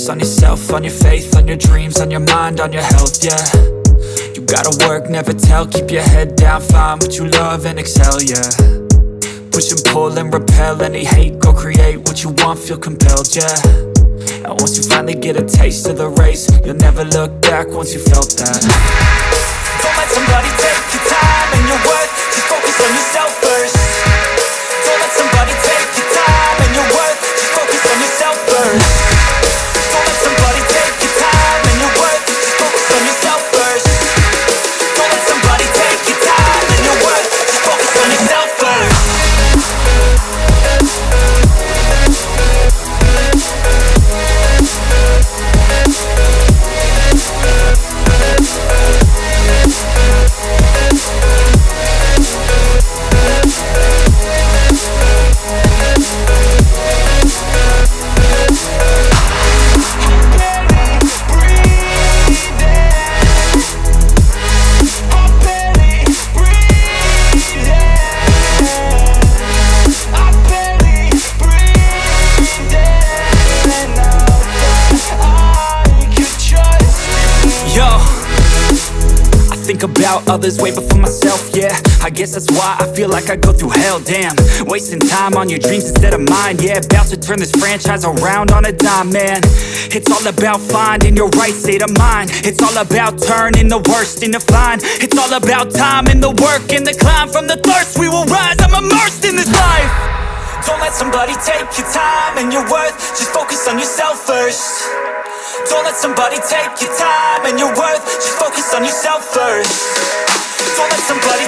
focus on yourself, on your faith, on your dreams, on your mind, on your health, yeah. You gotta work, never tell, keep your head down, find what you love and excel, yeah. Push and pull and repel any hate, go create what you want, feel compelled, yeah. And once you finally get a taste of the race, you'll never look back once you felt that. Don't let somebody take your time and your worth, just focus on yourself first. Don't let somebody take your time and your worth, just focus on yourself first. Don't let somebody take your time and your worth, just focus on yourself first. Don't let somebody take your time and your worth, just focus on yourself first. Think about others way before myself, yeah. I guess that's why I feel like I go through hell, damn. Wasting time on your dreams instead of mine, yeah. About to turn this franchise around on a dime, man. It's all about finding your right state of mind. It's all about turning the worst into fine. It's all about time and the work and the climb. From the thirst we will rise, I'm immersed in this life. Don't let somebody take your time and your worth, just focus on yourself first. Don't let somebody take your time and your worth, just focus on yourself first. Don't let somebody